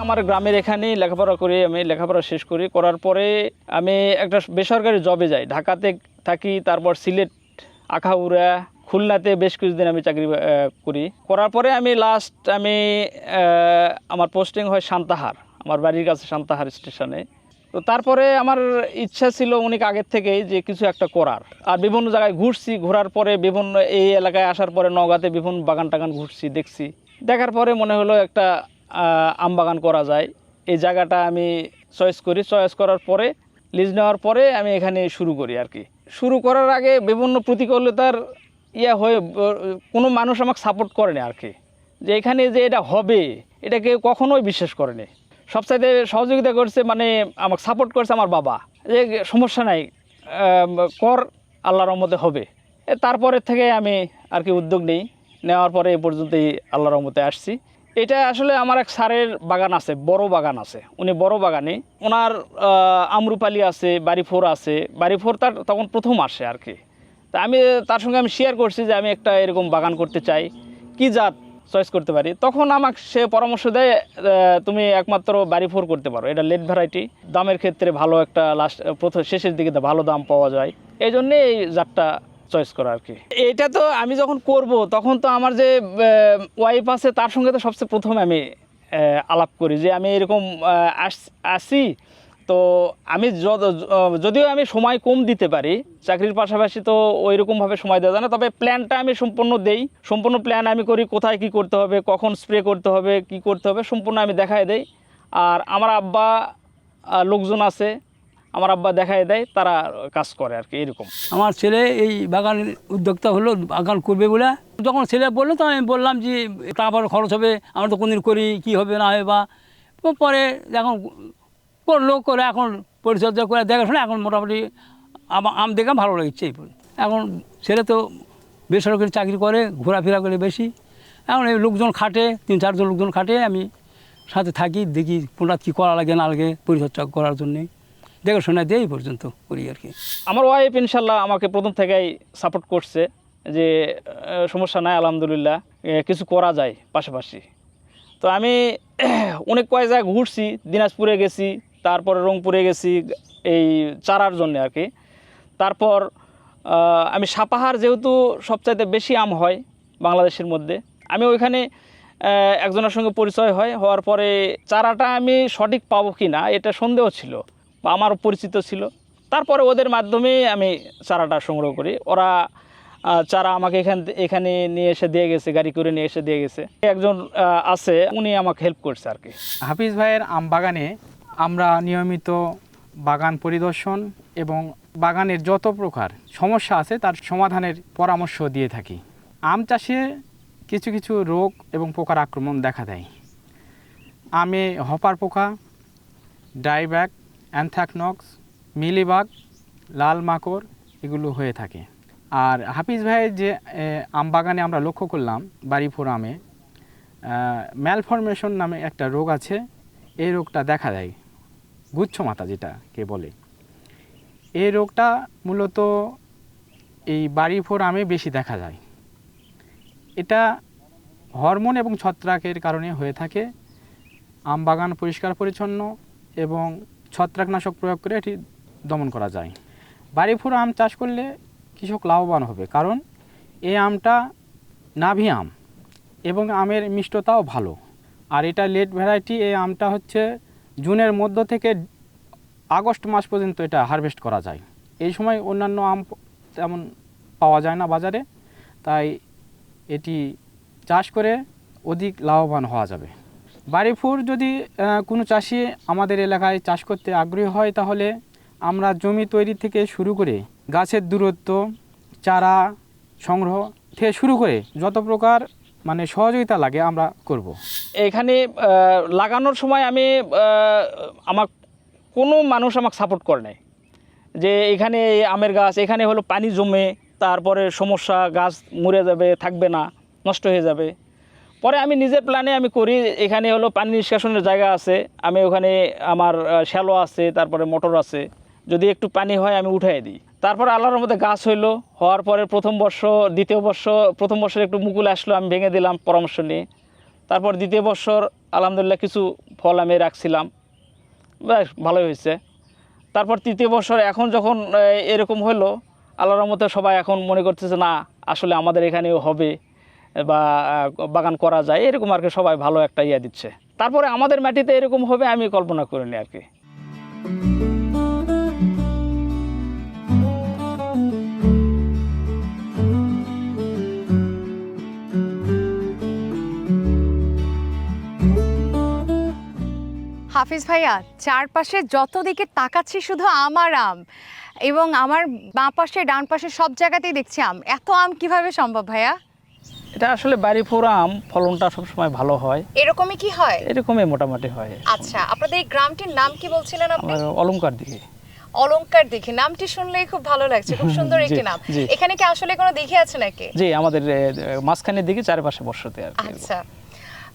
আমার গ্রামের এখানেই লেখাপড়া করি, আমি লেখাপড়া শেষ করার পরে আমি একটা বেসরকারি জবে যাই, ঢাকাতে থাকি। তারপর সিলেট, আখাউড়া, খুলনাতে বেশ কিছুদিন আমি চাকরি করার পরে আমি আমার পোস্টিং হয় সান্তাহার, আমার বাড়ির কাছে সান্তাহার স্টেশনে। তো তারপরে আমার ইচ্ছা ছিল অনেক আগের থেকেই যে কিছু একটা করার, আর বিভিন্ন জায়গায় ঘোরার পরে বিভিন্ন এই এলাকায় আসার পরে নওগাঁতে বিভিন্ন বাগান টাগান দেখার পরে মনে হলো একটা আম বাগান করা যায়। এই জায়গাটা আমি চয়েস করার পরে লিজ নেওয়ার পরে আমি এখানে শুরু করি আর কি। শুরু করার আগে বিভিন্ন প্রতিকূলতার হয়ে কোনো মানুষ আমাকে সাপোর্ট করেনি আর কি, যে এখানে যে এটা হবে এটাকে কখনোই বিশ্বাস করেনি। সবচাইতে সহযোগিতা করছে, মানে আমাকে সাপোর্ট করছে আমার বাবা, যে সমস্যা নাই, কর, আল্লাহর রহমতে হবে। তারপরের থেকে আমি আর কি উদ্যোগ নেওয়ার পরে এ পর্যন্তই আল্লাহর রহমতে আসছি। এটা আসলে আমার এক স্যারের বাগান আছে, বড় বাগান আছে, উনি বড় বাগানে, ওনার আমরুপালি আছে, বাড়িফোর আছে। বাড়িফোর তার তখন প্রথম আসে আর কি। তা আমি তার সঙ্গে শেয়ার করছি যে আমি একটা এরকম বাগান করতে চাই, কি জাত চয়েস করতে পারি। তখন আমাকে সে পরামর্শ দেয়, তুমি একমাত্র বাড়িফোর করতে পারো, এটা লেট ভ্যারাইটি, দামের ক্ষেত্রে ভালো একটা শেষের দিকে ভালো দাম পাওয়া যায়, এই জন্যে এই জাতটা চয়েস করা আর কি। এটা তো আমি যখন করব তখন তো আমার যে ওয়াইফ আছে তার সঙ্গে তো সবচেয়ে প্রথমে আমি আলাপ করি যে আমি এরকম আসি। তো আমি যদিও আমি সময় কম দিতে পারি, চাকরির পাশাপাশি তো ওইরকমভাবে সময় দেওয়া যায় না, তবে প্ল্যানটা আমি সম্পূর্ণ প্ল্যান আমি করি, কোথায় কি করতে হবে, কখন স্প্রে করতে হবে, কি করতে হবে, সম্পূর্ণ আমি দেখাই দেই। আর আমার আব্বা লোকজন আছে, আমার আব্বা দেখাই দেয়, তারা কাজ করে আর কি। এরকম আমার ছেলে এই বাগানের উদ্যোক্তা হলো, বাগান করবে বলে। যখন ছেলে বললো তো আমি বললাম যে তারপর খরচ হবে, আমরা তো কোনদিন করি, কী হবে না হবে, বা পরে যখন করে এখন পরিচর্যা করে দেখাশোনা এখন মোটামুটি আম দেখে ভালো লাগছে। এখন ছেলে তো বেসরকারি চাকরি করে, ঘোরাফেরা করে বেশি। এখন এই লোকজন খাটে, 3-4 জন লোকজন খাটে, আমি সাথে থাকি, দেখি কোনটা কী করা লাগে না লাগে পরিচর্যা করার জন্যে, দেখাশোনা দিয়ে এই পর্যন্ত করি আর কি। আমার ওয়াইফ ইনশাল্লাহ আমাকে প্রথম থেকেই সাপোর্ট করছে যে সমস্যা নাই, আলহামদুলিল্লাহ কিছু করা যায় পাশাপাশি। তো আমি অনেক কয়েক জায়গায় ঘুরছি, দিনাজপুরে গেছি, তারপরে রংপুরে গেছি এই চারার জন্য আর কি। তারপর আমি সাপাহার, যেহেতু সবচাইতে বেশি আম হয় বাংলাদেশের মধ্যে, আমি ওইখানে একজনের সঙ্গে পরিচয় হওয়ার পরে চারাটা আমি সঠিক পাবো কি না এটা সন্দেহ ছিল, বা আমার পরিচিত ছিল। তারপরে ওদের মাধ্যমে আমি চারাটা সংগ্রহ করি। ওরা চারা আমাকে এখানে নিয়ে এসে দিয়ে গেছে, গাড়ি করে নিয়ে এসে দিয়ে গেছে। একজন আছে, উনি আমাকে হেল্প করছে আর কি। হাফিজ ভাইয়ের আম বাগানে আমরা নিয়মিত বাগান পরিদর্শন এবং বাগানের যত প্রকার সমস্যা আছে তার সমাধানের পরামর্শ দিয়ে থাকি। আম চাষে কিছু কিছু রোগ এবং পোকার আক্রমণ দেখা দেয়। আমে হপার পোকা, ডাইব্যাক, অ্যানথ্রাকনক্স, মিলিবাগ, লাল মাকড় এগুলো হয়ে থাকে। আর হাফিজ ভাইয়ের যে আম বাগানে আমরা লক্ষ্য করলাম বাড়িফোর আমে ম্যালফরমেশন নামে একটা রোগ আছে। এই রোগটা দেখা দেয়, গুচ্ছমাতা যেটাকে বলে। এই রোগটা মূলত এই বাড়িফোর আমে বেশি দেখা যায়। এটা হরমোন এবং ছত্রাকের কারণে হয়ে থাকে। আম বাগান পরিষ্কার পরিচ্ছন্ন এবং ছত্রাকনাশক প্রয়োগ করে এটি দমন করা যায়। বাড়িফোর আম চাষ করলে কৃষক লাভবান হবে, কারণ এই আমটা নাভি আম এবং আমের মিষ্টতাও ভালো। আর এটা লেট ভ্যারাইটি। এই আমটা হচ্ছে জুনের মধ্য থেকে আগস্ট মাস পর্যন্ত এটা হারভেস্ট করা যায়। এই সময় অন্যান্য আম তেমন পাওয়া যায় না বাজারে, তাই এটি চাষ করে অধিক লাভবান হওয়া যাবে। বাড়িফোর যদি কোনো চাষি আমাদের এলাকায় চাষ করতে আগ্রহী হয়, তাহলে আমরা জমি তৈরি থেকে শুরু করে গাছের দূরত্ব, চারা সংগ্রহ থেকে শুরু করে যত প্রকার মানে সহযোগিতা লাগে আমরা করব। এখানে লাগানোর সময় আমার কোনো মানুষ আমাকে সাপোর্ট করে নাই, যে এখানে আমের গাছ এখানে হলো পানি জমে, তারপরে সমস্যা, গাছ মরে যাবে, থাকবে না, নষ্ট হয়ে যাবে। পরে আমি নিজের প্ল্যানে আমি করি, এখানে হলো পানি নিষ্কাশনের জায়গা আছে, আমি ওখানে আমার শ্যালো আছে, তারপরে মোটর আছে, যদি একটু পানি হয় আমি উঠাই দিই। তারপরে আল্লাহর মধ্যে গাছ হওয়ার পরে প্রথম বর্ষের একটু মুকুল আসলো, আমি ভেঙে দিলাম পরামর্শ নিয়ে। তারপর দ্বিতীয় বছর আলহামদুলিল্লাহ কিছু ফল আমি রাখছিলাম, বেশ ভালোই হয়েছে। তারপর তৃতীয় বছর এখন যখন এরকম হলো, আল্লাহর রহমতে সবাই এখন মনে করতেছে না আসলে আমাদের এখানেও হবে বা বাগান করা যায়, এরকম আর কি সবাই ভালো একটা ইয়ে দিচ্ছে। তারপরে আমাদের মাটিতে এরকম হবে আমি কল্পনা করিনি আর কি। হাফিজ ভাইয়া, চারপাশে যত দিকে তাকাচ্ছি শুধু আমার আম, এবং আমার বাঁ পাশে ডান পাশে সব জায়গাতেই দেখছি আম। এত আম কিভাবে সম্ভব ভাইয়া? এটা আসলে বাড়ি ফোড়া আম, ফলনটা সবসময় ভালো হয়, এরকমই কি হয়? এরকমই মোটামুটি হয়। আচ্ছা, আপনাদের এই গ্রামটির নাম কি বলছিলেন আপনি? আমার অলংকার দিকে। অলংকার দিঘি, নামটি শুনলেই খুব ভালো লাগছে, খুব সুন্দর একটি নাম। জি। এখানে কি আসলে কোনো দিঘি আছে নাকি? জি, আমাদের মাঝখানের দিকে চারপাশে বর্ষতে আর কি। আচ্ছা,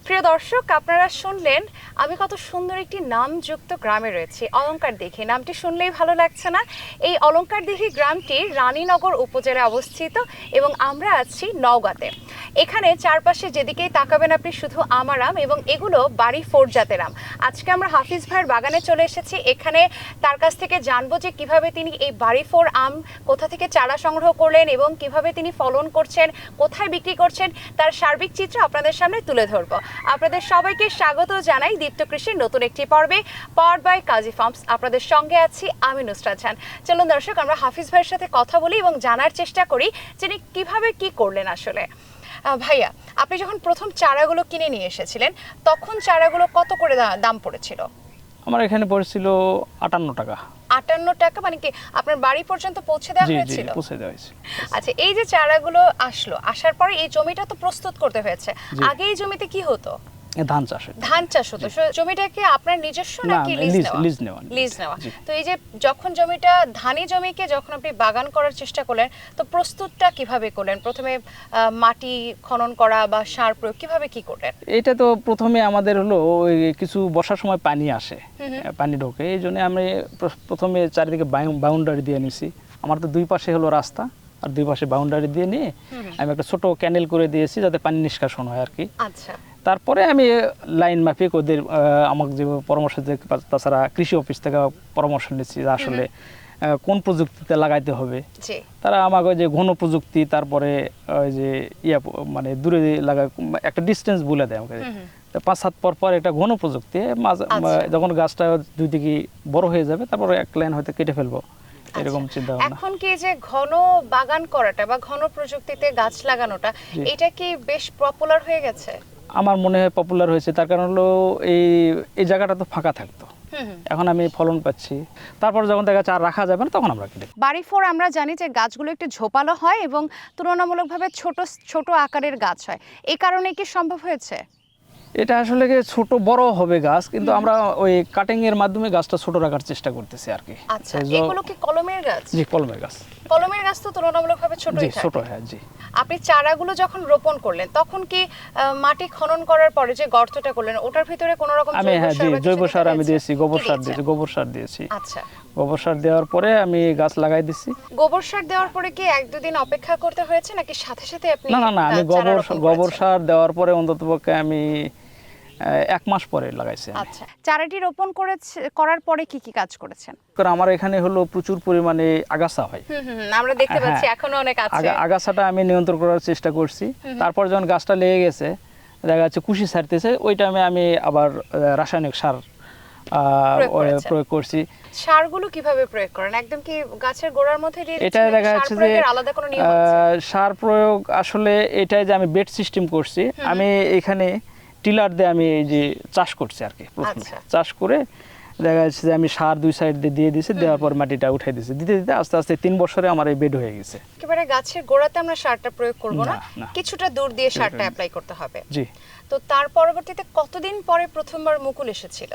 প্রিয় দর্শক, আপনারা শুনলেন আমি কত সুন্দর একটি নামযুক্ত গ্রামে রয়েছি, অলংকার দিঘি। নামটি শুনলেই ভালো লাগছে না? এই অলংকার দিঘি গ্রামটি রানীনগর উপজেলায় অবস্থিত এবং আমরা আছি নওগাঁতে। এখানে চারপাশে যেদিকেই তাকাবেন আপনি শুধু আমার আম, এবং এগুলো বাড়ি ফোর জাতের আম। আজকে আমরা হাফিজ ভাইয়ের বাগানে চলে এসেছি, এখানে তার কাছ থেকে জানবো যে কিভাবে তিনি এই বাড়ি ফোর আম কোথা থেকে চারা সংগ্রহ করলেন এবং কিভাবে তিনি ফলন করছেন, কোথায় বিক্রি করছেন, তার সার্বিক চিত্র আপনাদের সামনে তুলে ধরবো। আপনাদের সবাইকে স্বাগত জানাই দীপ্ত কৃষির নতুন একটি পর্বে, পাওয়ারড বাই কাজী ফার্মস। আপনাদের সঙ্গে আছি আমি নুসরাত জাহান। চলুন দর্শক, আমরা হাফিজ ভাইয়ের সাথে কথা বলি এবং জানার চেষ্টা করি তিনি কিভাবে কি করলেন আসলে। ভাইয়া, আপনি যখন প্রথম চারাগুলো কিনে নিয়ে এসেছিলেন তখন চারাগুলো কত করে দাম পড়েছিল? আমার এখানে পড়েছিল 58 টাকা। 58 টাকা, মানে কি আপনার বাড়ি পর্যন্ত পৌঁছে দেওয়া জি জি, হয়েছিল? পৌঁছে দেওয়া হয়েছে। আচ্ছা, এই যে চারাগুলো আসলো, আসার পরে এই জমিটা তো প্রস্তুত করতে হয়েছে। জি। আগে এই জমিতে কি হতো? ধান চাষ হতো। ধান চাষ হতো। জমিটাকে আপনার নিজস্ব না, নাকি লিজ নেওয়া? লিজ নেওয়া। লিজ নেওয়া। জি। তো এই যে যখন জমিটা ধানি জমিকে যখন আপনি বাগান করার চেষ্টা করলেন, তো প্রস্তুতটা কিভাবে করলেন? প্রথমে মাটি খনন করা বা সার প্রয়োগ কিভাবে কি করলেন? এটা তো প্রথমে আমাদের হলো ওই কিছু বর্ষার সময় পানি আসে, পানি ঢোকে, এই জন্য আমি প্রথমে চারিদিকে বাউন্ডারি দিয়ে নিছি। আমার তো দুই পাশে হলো রাস্তা আর দুই পাশে বাউন্ডারি দিয়ে নিয়ে আমি একটা ছোট ক্যানেল করে দিয়েছি যাতে পানি নিষ্কাশন হয় আর কি। আচ্ছা। তারপরে আমি লাইন মাফিক ওদের আমাকে যে পরামর্শ দিয়ে, তাছাড়া কৃষি অফিস থেকে পরামর্শ নিচ্ছি যে আসলে কোন প্রযুক্তিতে লাগাইতে হবে। জি। তারা আমাকে ওই যে ঘন প্রযুক্তি, তারপরে ওই যে মানে দূরে লাগা একটা ডিস্টেন্স বলে দেয় আমাকে। 5-7 পর একটা ঘন প্রযুক্তি, যখন গাছটা দুই দিকে বড় হয়ে যাবে তারপরে এক লাইন হয়তো কেটে ফেলবো, এরকম চিন্তা ভাবনা। এখন কি যে ঘন বাগান করাটা বা ঘন প্রযুক্তিতে গাছ লাগানোটা, এটা কি বেশ পপুলার হয়ে গেছে? আমার মনে হয় পপুলার হয়েছে, তার কারণ হলো এই জায়গাটা তো ফাঁকা থাকতো, এখন আমি ফলন পাচ্ছি। তারপর যখন দেখা যাচ্ছে আর রাখা যাবে না তখন আমরা কেটে। বাড়ি ফোর আমরা জানি যে গাছগুলো একটু ঝোপালো হয় এবং তুলনামূলকভাবে ছোট ছোট আকারের গাছ হয়, এই কারণে কি সম্ভব হয়েছে? এটা আসলে ছোট বড় হবে গাছ, কিন্তু আমরা ওই কাটিং এর মাধ্যমে গাছটা ছোট রাখার চেষ্টা করতেছি আর কি। আচ্ছা, এগুলো কি কলমের গাছ? জি, কলমের গাছ। কলমের গাছ তো তুলনামূলকভাবে ছোটই জি, থাকে। ছোট হয়। জি। আপনি চারাগুলো যখন রোপণ করলেন তখন কি মাটি খনন করার পরে যে গর্তটা করলেন ওটার ভিতরে কোনো রকম আমি জৈব সার আমি দিয়েছি, গোবর সার কি দিয়েছি, গোবর সার দিয়েছি। আচ্ছা। গোবর সার দেওয়ার পরে আমি গাছ লাগাই দিছি। গোবর সার দেওয়ার পরে কি 1-2 দিন অপেক্ষা করতে হয়েছে নাকি সাথে সাথে আপনি? না, আমি গোবর সার দেওয়ার পরে অন্ততপক্ষে আমি 1 মাস পরে লাগাইছি। আচ্ছা, চারাটি রোপণ করার পরে কি কি কাজ করেছেন? কারণ আমার এখানে হলো প্রচুর পরিমাণে আগাছা হয়। আমরা দেখতে পাচ্ছি এখনো অনেক আছে। আগাছাটা আমি নিয়ন্ত্রণ করার চেষ্টা করছি। তারপর যখন গাছটা লেগে গেছে, দেখা যাচ্ছে কুশি ছাড়তেছে, ওই টাইমে আমি আবার রাসায়নিক সার প্রয়োগ করছি। সারগুলো কিভাবে প্রয়োগ করেন? একদম কি গাছের গোড়ার মধ্যে দিয়ে এটা দেখা যাচ্ছে যে আলাদা কোনো নিয়ম আছে? সার প্রয়োগ আসলে এটাই যে আমি বেড সিস্টেম করছি, আমি এখানে টিলার দিয়ে আমি এই যে চাষ করছি আর কি। প্রথমে চাষ করে দেখা যাচ্ছে যে আমি সার 2 সাইড দিয়ে দিয়েছি, দেওয়ার পর মাটিটা উঠাই দিয়েছি, দিতে দিতে আস্তে আস্তে 3 বছরে আমার এই বেড হয়ে গেছে। একেবারে গাছের গোড়াতে আমরা সারটা প্রয়োগ করব না, কিছুটা দূর দিয়ে সারটা অ্যাপ্লাই করতে হবে। জি। তো তার পরবর্তীতে কতদিন পরে প্রথমবার মুকুল এসেছিল?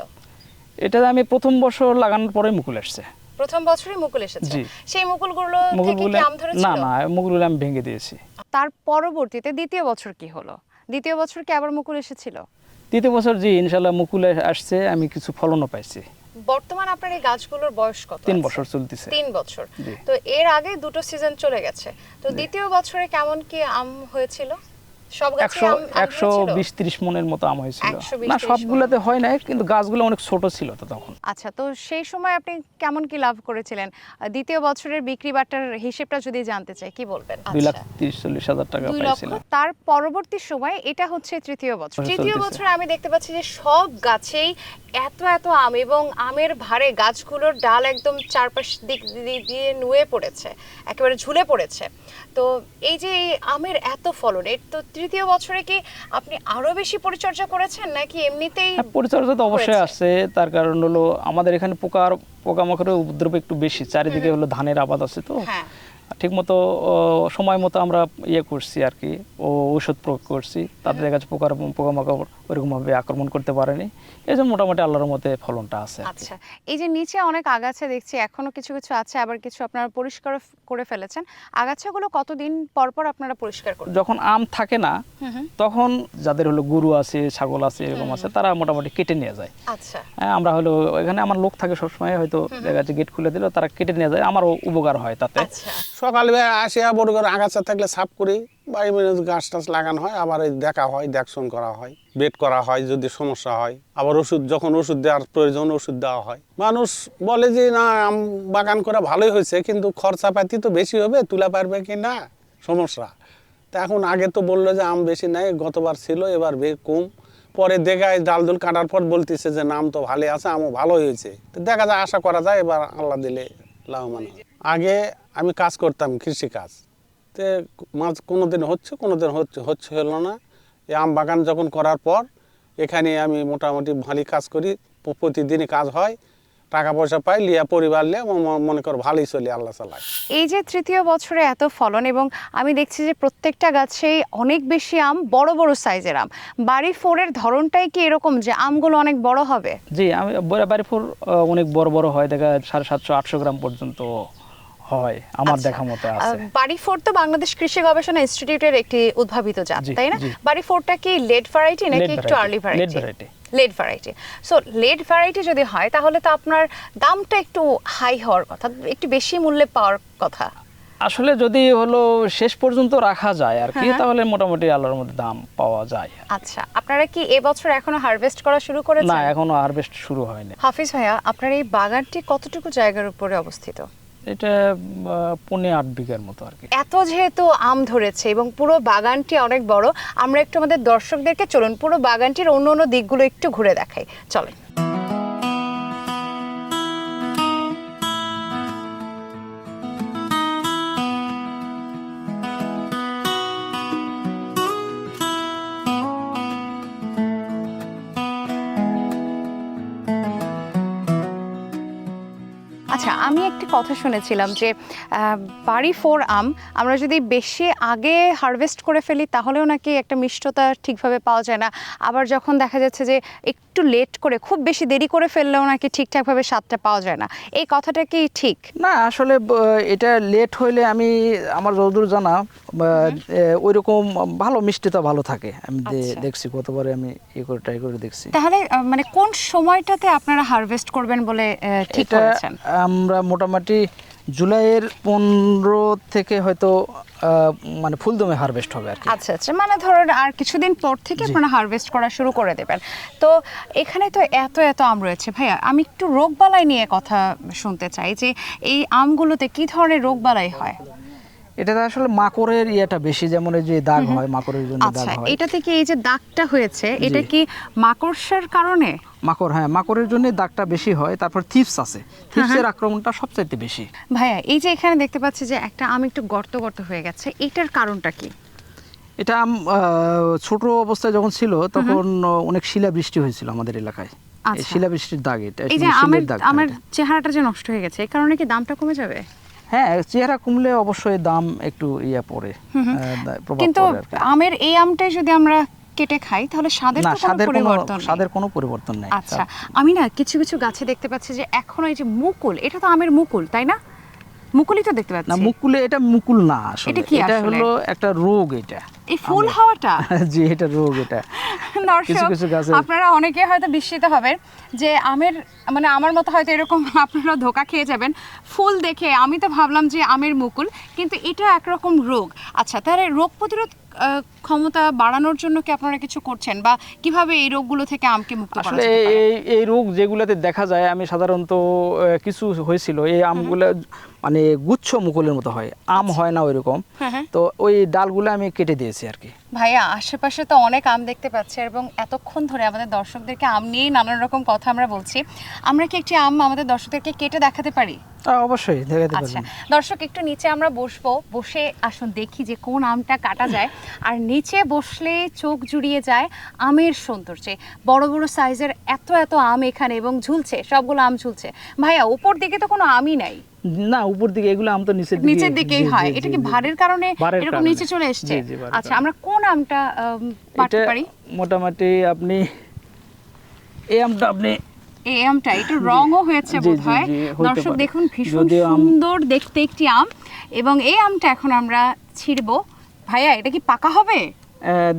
এটা আমি প্রথম বছর লাগানোর পরে মুকুল আসছে। প্রথম বছরই মুকুল এসেছে? সেই মুকুলগুলো থেকে কি আম ধরেছিল? না, মুকুলগুলো আমি ভেঙে দিয়েছি। তার পরবর্তীতে দ্বিতীয় বছর কি হলো? দ্বিতীয় বছর কি আবার মুকুল এসেছিল? তৃতীয় বছর জি, ইনশাআল্লাহ মুকুল আসছে, আমি কিছু ফলনও পাইছি। বর্তমান আপনার এই গাছগুলোর বয়স কত? 3 বছর চলতেছে। 3 বছর। তো এর আগে দুটো সিজন চলে গেছে, তো দ্বিতীয় বছরে কেমন কি আম হয়েছিল? সব গাছে আম 120-30 মনের মতো আম হয়েছিল। 120-30 না সবগুলোতে হয় নাই, কিন্তু গাছগুলো অনেক ছোট ছিল তো তখন। আচ্ছা, তো সেই সময় আপনি কেমন কি লাভ করেছিলেন? দ্বিতীয় বছরের বিক্রি বাটার হিসেবটা যদি জানতে চাই কি বলবেন? 2,30,40 হাজার টাকা 2 লক্ষ। পাইছিলাম। তার পরবর্তী সময় এটা হচ্ছে তৃতীয় বছর। চলতেছে। তৃতীয় বছরে আমি দেখতে পাচ্ছি যে সব গাছেই এত এত আম এবং আমের ভারে গাছগুলোর ডাল একদম চারপাশ দিক দিয়ে নুয়ে পড়েছে, একেবারে ঝুলে পড়েছে। তো এই যে এই আমের এত ফলন, এর তো তৃতীয় বছরে কি আপনি আরো বেশি পরিচর্যা করেছেন নাকি এমনিতেই? হ্যাঁ, পরিচর্যা তো অবশ্যই আছে। তার কারণ হলো আমাদের এখানে পোকামাকড়ের উপদ্রব একটু বেশি, চারিদিকে হলো ধানের আবাদ আছে তো হ্যাঁ, ঠিক মতো সময় মতো আমরা ইয়ে করছি আর কি, ঔষধ প্রয়োগ করছি, তাদের কাছে পোকামাকড় ওইরকমভাবে আক্রমণ করতে পারেনি। এই জন্য মোটামুটি আল্লাহর মতে ফলনটা আছে আর কি। আচ্ছা, এই যে নিচে অনেক আগাছা দেখছি, এখনো কিছু কিছু আছে, আবার কিছু আপনারা পরিষ্কার করে ফেলেছেন। আগাছাগুলো কতদিন পর পর আপনারা পরিষ্কার করবেন? যখন আম থাকে না তখন যাদের হলো গরু আছে, ছাগল আছে, এরকম আছে, তারা মোটামুটি কেটে নিয়ে যায়। আচ্ছা, হ্যাঁ, আমরা হলো এখানে আমার লোক থাকে সবসময়, হয়তো দেখা যাচ্ছে গেট খুলে দিল, তারা কেটে নিয়ে যায়, আমারও উপকার হয় তাতে। আচ্ছা, সকালবেলা আসিয়া বড় করে আগাছা থাকলে সাফ করি, বাড়ি মেরে গাছ টাছ লাগানো হয়, আবার এই দেখা হয়, দেখশন করা হয়, বেড করা হয় যদি সমস্যা হয়, আবার যখন ওষুধ দেওয়ার প্রয়োজন ওষুধ দেওয়া হয়। মানুষ বলে যে না আম বাগান করা ভালোই হয়েছে, কিন্তু খরচাপাতি তো বেশি হবে, তুলা পারবে কি না, সমস্যা। তা এখন আগে তো বললো যে আম বেশি নাই, গতবার ছিল, এবার কম। পরে দেখায় ডালদুল কাটার পর বলতেছে যে নাম তো ভালোই আছে, আমও ভালো হয়েছে। তো দেখা যায়, আশা করা যায় এবার আল্লাহ দিলে লাভবান হবে। আগে আমি কাজ করতাম, কৃষিকাজ, তে মাছ কোনোদিন হচ্ছে হলো না। এই আম বাগান যখন করার পর এখানে আমি মোটামুটি ভালোই কাজ করি, প্রতিদিনই কাজ হয়, টাকা পয়সা পাই, লিয়া পরিবার লিয়া মনে করো ভালোই চলে, আল্লাহ চালায়। এই যে তৃতীয় বছরে এত ফলন এবং আমি দেখছি যে প্রত্যেকটা গাছেই অনেক বেশি আম, বড় বড় সাইজের আম। বাড়ি ফোরের ধরনটাই কি এরকম যে আমগুলো অনেক বড় হবে? জি, আমি বাড়িপুর অনেক বড় বড় হয়, দেখা 750-800 গ্রাম পর্যন্ত হয় আমার দেখা মতে আছে। বাড়ি ফোর তো বাংলাদেশ কৃষি গবেষণা ইনস্টিটিউটের একটি উদ্ভাবিত জাত, জি, তাই না? জি। বাড়ি ফোরটা কি লেট ভ্যারাইটি নাকি Late একটু variety, আর্লি late ভ্যারাইটি? variety। Late variety. So late variety যদি হয় তাহলে তো আপনার দামটা একটু হাই হওয়ার কথা, একটু বেশি মূল্যে পাওয়ার কথা। আসলে যদি হলো শেষ পর্যন্ত রাখা যায় আর কি, তাহলে মোটামুটি আল্লাহর মধ্যে দাম পাওয়া যায়। আচ্ছা, আপনারা কি এবছর এখনো হারভেস্ট করা শুরু করেছেন? না, এখনো হারভেস্ট শুরু হয়নি। হাফিজ ভাইয়া, আপনার এই বাগানটি কতটুকু জায়গার উপরে অবস্থিত? এটা 8.5 বিঘার মতো আর কি। এত যেহেতু আম ধরেছে এবং পুরো বাগানটি অনেক বড়, আমরা একটু আমাদের দর্শকদেরকে চলুন পুরো বাগানটির অন্য অন্য দিকগুলো একটু ঘুরে দেখাই, চলেন। আচ্ছা, আমি একটি কথা শুনেছিলাম যে বাড়ি ফোর আম আমরা যদি বেশি আগে হারভেস্ট করে ফেলি তাহলেও নাকি একটা মিষ্টতা ঠিকভাবে পাওয়া যায় না, আবার যখন দেখা যাচ্ছে যে একটু লেট করে, খুব বেশি দেরি করে ফেললেও নাকি ঠিকঠাকভাবে স্বাদটা পাওয়া যায় না। এই কথাটা কি ঠিক? না, আসলে এটা লেট হইলে আমার যতদূর জানা ওইরকম ভালো মিষ্টিটা ভালো থাকে। আমি আচ্ছা। দেখছি, কতবারে আমি ট্রাই করে দেখছি। তাহলে মানে কোন সময়টাতে আপনারা হারভেস্ট করবেন বলে ঠিক এটা করেছেন? আমরা মোটামুটি জুলাইয়ের 15 থেকে হয়তো মানে ফুলদমে হারভেস্ট হবে আর কি। আচ্ছা আচ্ছা, মানে ধরুন আর কিছুদিন পর থেকে আপনারা হারভেস্ট করা শুরু করে দেবেন। তো এখানে তো এত এত আম রয়েছে ভাইয়া, আমি একটু রোগবালাই নিয়ে কথা শুনতে চাই যে এই আমগুলোতে কি ধরনের রোগবালাই হয়? এটাতে আসলে মাকড়ের ইয়েটা বেশি, যেমন এই যে দাগ হয়, মাকড়ের জন্য দাগ আচ্ছা, হয়। এটা থেকে এই যে দাগটা হয়েছে, এটা কি মাকড়সার কারণে? মাকড়, হ্যাঁ, মাকড়ের জন্য দাগটা বেশি হয়। তারপর থিপস আছে, থিপসের আক্রমণটা সবচাইতে বেশি। ভাইয়া, এই যে এখানে দেখতে পাচ্ছি যে একটা আম একটু গর্ত গর্ত হয়ে গেছে, এটার কারণটা কি? এটা ছোট অবস্থায় যখন ছিল তখন অনেক শিলাবৃষ্টি হয়েছিল আমাদের এলাকায়। এই আচ্ছা। শিলাবৃষ্টির দাগ এটা, এই যে শিলের দাগ। আমার চেহারাটা যে নষ্ট হয়ে গেছে, এই কারণে কি দামটা কমে যাবে? হ্যাঁ, চেহারা কমলে অবশ্যই দাম একটু পড়ে, প্রভাব কিন্তু পড়ে আর কি। আমের এই আমটাই যদি আমরা কেটে খাই তাহলে স্বাদের না, তো কোনো পরিবর্তন নেই। স্বাদের কোনো পরিবর্তন নেই। আচ্ছা, আমি না কিছু কিছু গাছে দেখতে পাচ্ছি যে এখনো এই যে মুকুল, এটা তো আমের মুকুল, তাই না? মুকুলই তো দেখতে না, পাচ্ছি। মুকুলে, এটা মুকুল না আসলে, এটা কি এটা আসলে? হলো একটা রোগ। এটা এই ফুল হওয়াটা জি, এটা রোগ। এটা কিছু দর্শক, কিছু গাছে আপনারা অনেকে হয়তো বিস্মিত হবেন যে আমের, মানে আমার মতো হয়তো এরকম আপনারা ধোকা খেয়ে যাবেন। ফুল দেখে আমি তো ভাবলাম যে আমের মুকুল, কিন্তু এটা একরকম রোগ। আচ্ছা, তাহলে রোগ প্রতিরোধ ক্ষমতা বাড়ানোর জন্য কি আপনারা কিছু করছেন, বা কিভাবে এই রোগগুলো থেকে আমকে মুক্ত করা আসলে যেতে পারে? এই রোগ যেগুলোতে দেখা যায়, আমি সাধারণত কিছু হয়েছিল এই আমগুলো মানে গুচ্ছ মুকুলের মতো হয়, আম হয় না ওইরকম। হ্যাঁ, হ্যাঁ। তো ওই ডালগুলো আমি কেটে দিয়েছি আর কি। ভাইয়া, আশেপাশে তো অনেক আম দেখতে পাচ্ছি এবং এতক্ষণ ধরে আমাদের দর্শকদেরকে আম নিয়েই নানান রকম কথা আমরা বলছি। আমরা কি একটি আম আমাদের দর্শকদেরকে কেটে দেখাতে পারি? অবশ্যই দেখাতে আচ্ছা পারবেন। দর্শক, একটু নিচে আমরা বসবো, বসে আসুন দেখি যে কোন আমটা কাটা যায়। আর নিচে বসলে চোখ জুড়িয়ে যায় আমের সৌন্দর্যে। বড় বড় সাইজের এত এত আম এখানে, এবং ঝুলছে, সবগুলো আম ঝুলছে। ভাইয়া, উপর দিকে তো কোনো আমই নাই। না, উপর দিকে এগুলো আম তো নিচের দিকেই জি, হয়। জি, এটা জি, কি জি। ভারের কারণে ভারের এরকম কারণে। নিচে চলে এসেছে? জি, জি, ভারের আচ্ছা, কারণে। আমরা কোন আমটা পারতে এটা পারি? মোটামুটি আপনি এই আমটা আপনি এই আমটা একটু রঙও হয়েছে জি, জি, বোধহয়। জি, হতে দর্শক পারে। দেখুন, ভীষণ যদিও সুন্দর দেখতে একটি আম, এবং এই আমটা এখন আমরা ছিঁড়বো। ভাইয়া, এটা কি পাকা হবে?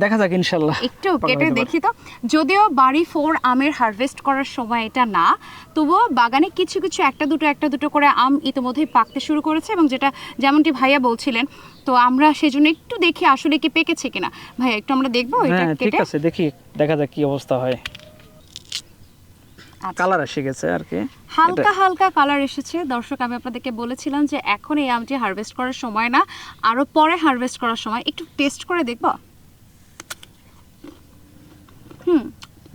দেখা যাক ইনশাল্লাহ। একটু পাকা কেটে হতে পারে। দেখি তো। যদিও বাড়ি 4 আমের হারভেস্ট করার সময় এটা না, তবুও বাগানে কিছু কিছু একটা দুটো করে আম ইতিমধ্যেই পাকতে শুরু করেছে, এবং যেটা যেমনটি ভাইয়া বলছিলেন, তো আমরা সেজন্য একটু দেখি আসলে কি পেকেছে কিনা। ভাইয়া, একটু আমরা দেখবো এটা হ্যাঁ, ঠিক কেটে? আছে, দেখি দেখা যাক কি অবস্থা হয়। আচ্ছা। কালার এসে গেছে আর কি। হালকা হালকা কালার এসেছে। দর্শক, আমি আপনাদেরকে বলেছিলাম যে এখন এই আমটি হারভেস্ট করার সময় না, আরো পরে হারভেস্ট করার সময়। একটু টেস্ট করে দেখব।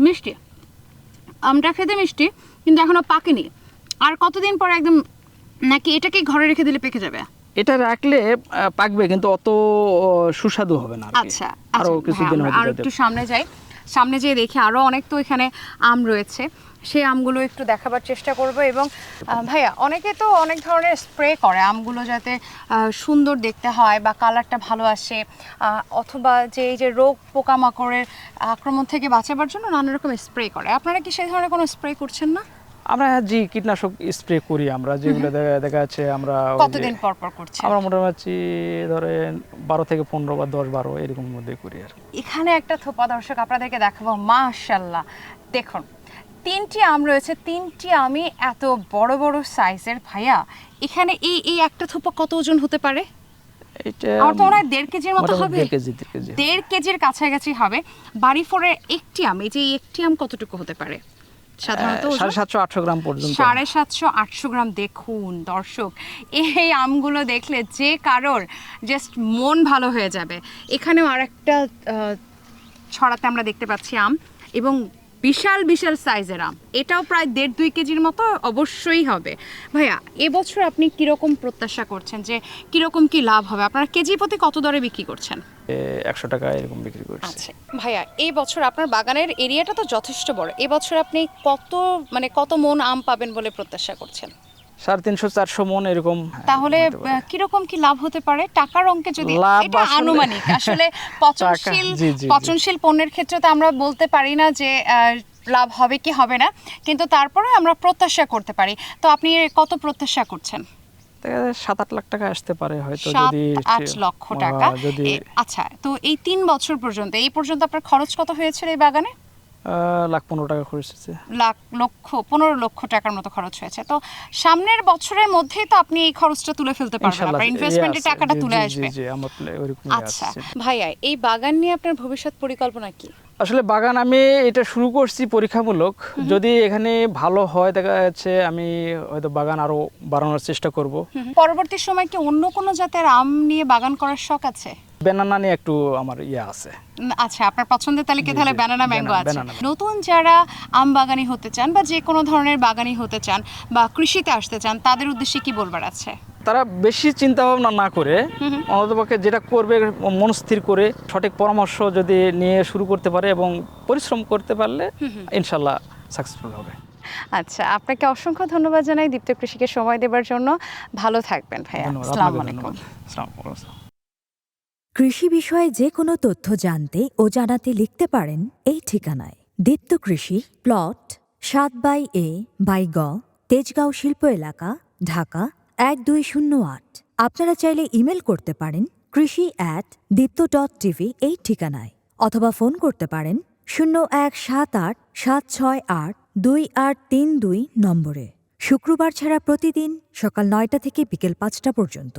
মিষ্টি, আমটা খেতে মিষ্টি, কিন্তু এখনো পাকেনি। আর কতদিন পরে একদম, নাকি এটাকে ঘরে রেখে দিলে পেকে যাবে? এটা রাখলে পাকবে, কিন্তু অত সুস্বাদু হবে না আর কি। আচ্ছা, আরো আচ্ছা, কিছুদিন হ্যাঁ, আমরা আরো হতে একটু সামনে যাই। সামনে যেয়ে দেখি আরো অনেক তো এখানে আম রয়েছে, সেই আমগুলো একটু দেখাবার চেষ্টা করব। এবং ভাইয়া, অনেকে তো অনেক ধরনের স্প্রে করে আমগুলো যাতে সুন্দর দেখতে হয় বা কালারটা ভালো আসে, অথবা যে এই যে রোগ পোকামাকড়ের আক্রমণ থেকে বাঁচাবার জন্য নানা রকম স্প্রে করে। আপনারা কি সেই ধরনের কোনো স্প্রে করছেন না? আমরা জি কীটনাশক স্প্রে করি আমরা, যেগুলো দেখা যাচ্ছে আমরা ওই যে- কতদিন পর পর করছেন? আমরা মোটামুটি ধরেন 12 থেকে 15 বা 10-12 এরকম মধ্যে করি আর কি। এখানে একটা থোপা দর্শক আপনাদেরকে দেখাবো। মাশাআল্লাহ, দেখুন 3টি আম রয়েছে, 3টি আমই এত বড় বড় সাইজের। ভাইয়া, এখানে এই একটা থোপা কত ওজন হতে পারে? এটা আমার তো মনে হয় 1.5 কেজির মতো হবে। 1.5 কেজি 1.5 কেজির কাছাকাছি হবে। বাড়ি 4-এর একটি আম, এই যে এই একটি আম কতটুকু হতে পারে সাধারণত? 750-800 গ্রাম পর্যন্ত। 750-800 গ্রাম। দেখুন দর্শক, এই আমগুলো দেখলে যে কারোর জাস্ট মন ভালো হয়ে যাবে। এখানেও আরেকটা ছড়াতে আমরা দেখতে পাচ্ছি আম, এবং বিশাল বিশাল সাইজের আম। এটাও প্রায় 1.5-2 কেজির মতো অবশ্যই হবে। ভাইয়া, এবছর আপনি কিরকম প্রত্যাশা করছেন, যে কিরকম কি লাভ হবে? আপনারা কেজি প্রতি কত দরে বিক্রি করছেন? 100 টাকা এরকম বিক্রি করছি। আচ্ছা ভাইয়া, এই বছর আপনার বাগানের এরিয়াটা তো যথেষ্ট বড়, এবছর আপনি কত মন আম পাবেন বলে প্রত্যাশা করছেন? 350-400 মন এরকম। তাহলে হতে পারে। কিরকম কি লাভ হতে পারে টাকার অঙ্কে? যদি লাভ এটা আসলে- আনুমানিক, আসলে জি, জি। পচনশীল পণ্যের ক্ষেত্রে তো আমরা বলতে পারি না যে লাভ হবে কি হবে না, কিন্তু তারপরে আমরা প্রত্যাশা করতে পারি। তো আপনি কত প্রত্যাশা করছেন? 7-8 লাখ টাকা আসতে পারে হয়তো, যদি 7-8 লক্ষ টাকা। যদি আচ্ছা, তো এই 3 বছর পর্যন্ত, এই পর্যন্ত আপনার খরচ কত হয়েছিল এই বাগানে? 1,15 টাকা খরচ হচ্ছে। 15 লক্ষ টাকার মতো খরচ হয়েছে। তো সামনের বছরের মধ্যেই তো আপনি এই খরচটা তুলে ফেলতে পারবেন, ইনশাআল্লাহ, আপনার ইনভেস্টমেন্টের yes, টাকাটা জি, তুলে জি, আসবে। জি, আমার ওইরকমই আচ্ছা আছে। ভাইয়া, এই বাগান নিয়ে আপনার ভবিষ্যৎ পরিকল্পনা কি? আসলে বাগান আমি এটা শুরু করছি পরীক্ষামূলক, যদি এখানে ভালো হয় দেখা যাচ্ছে আমি হয়তো বাগান আরো বাড়ানোর চেষ্টা করব। পরবর্তী সময় কি অন্য কোনো জাতের আম নিয়ে বাগান করার শখ আছে? ব্যানানা নিয়ে একটু আমার আছে। আচ্ছা, আপনার পছন্দের তালিকায় তাহলে ব্যানানা ম্যাঙ্গো আছে। banana mango। নতুন যারা আম বাগানি হতে চান বা যে কোনো ধরনের বাগানি হতে চান বা কৃষিতে আসতে চান, তাদের উদ্দেশ্যে কি বলবার আছে? তারা বেশি চিন্তা ভাবনা না করে অন্ততপক্ষে যেটা করবে মন স্থির করে সঠিক পরামর্শ যদি নিয়ে শুরু করতে পারে এবং পরিশ্রম করতে পারলে ইনশাল্লাহ সাকসেসফুল হবে। আচ্ছা, আপনাকে অসংখ্য ধন্যবাদ জানাই দীপ্ত কৃষিকে সময় দেওয়ার জন্য। ভালো থাকবেন ভাইয়া। ধন্যবাদ, আসসালামু আপনাকে আলাইকুম। ধন্যবাদ। আসসালামু আলাইকুম। কৃষি বিষয়ে যে কোনো তথ্য জানতে ও জানাতে লিখতে পারেন এই ঠিকানায়। দীপ্ত কৃষি, প্লট 7/A/গ, তেজগাঁও শিল্প এলাকা, ঢাকা 1208। আপনারা চাইলে ইমেল করতে পারেন krishi@dipto.tv এই ঠিকানায়, অথবা ফোন করতে পারেন 0178-768-2832 নম্বরে। শুক্রবার ছাড়া প্রতিদিন সকাল 9টা থেকে বিকেল 5টা পর্যন্ত।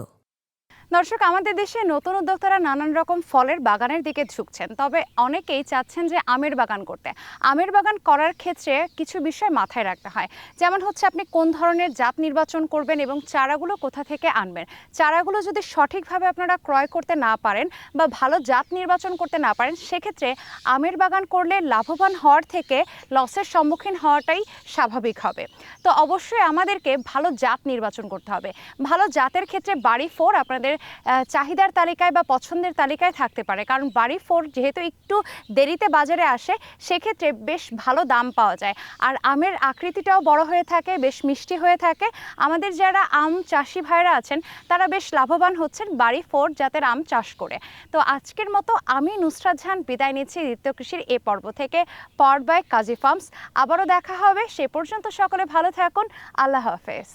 দর্শক, আমাদের দেশে নতুন উদ্যোক্তারা নানান রকম ফলের বাগানের দিকে ঝুঁকছেন, তবে অনেকেই চাচ্ছেন যে আমের বাগান করতে। আমের বাগান করার ক্ষেত্রে কিছু বিষয় মাথায় রাখতে হয়, যেমন হচ্ছে আপনি কোন ধরনের জাত নির্বাচন করবেন এবং চারাগুলো কোথা থেকে আনবেন। চারাগুলো যদি সঠিকভাবে আপনারা ক্রয় করতে না পারেন বা ভালো জাত নির্বাচন করতে না পারেন, সেক্ষেত্রে আমের বাগান করলে লাভবান হওয়ার থেকে লসের সম্মুখীন হওয়াটাই স্বাভাবিক হবে। তো অবশ্যই আমাদেরকে ভালো জাত নির্বাচন করতে হবে। ভালো জাতের ক্ষেত্রে বাড়ি 4 আপনাদের চাহিদার তালিকায় বা পছন্দের তালিকায় থাকতে পারে, কারণ বাড়ি 4 যেহেতু একটু দেরিতে বাজারে আসে, সেক্ষেত্রে বেশ ভালো দাম পাওয়া যায়। আর আমের আকৃতিটাও বড় হয়ে থাকে, বেশ মিষ্টি হয়ে থাকে। আমাদের যারা আম চাষি ভাইরা আছেন তারা বেশ লাভবান হচ্ছেন বাড়ি 4 জাতের আম চাষ করে। তো আজকের মতো আমি নুসরাত জাহান বিদায় নিচ্ছি দীপ্ত কৃষির এই পর্ব থেকে, পাওয়ার্ড বাই কাজী ফার্মস। আবারও দেখা হবে, সে পর্যন্ত সকলে ভালো থাকুন। আল্লাহ হাফেজ।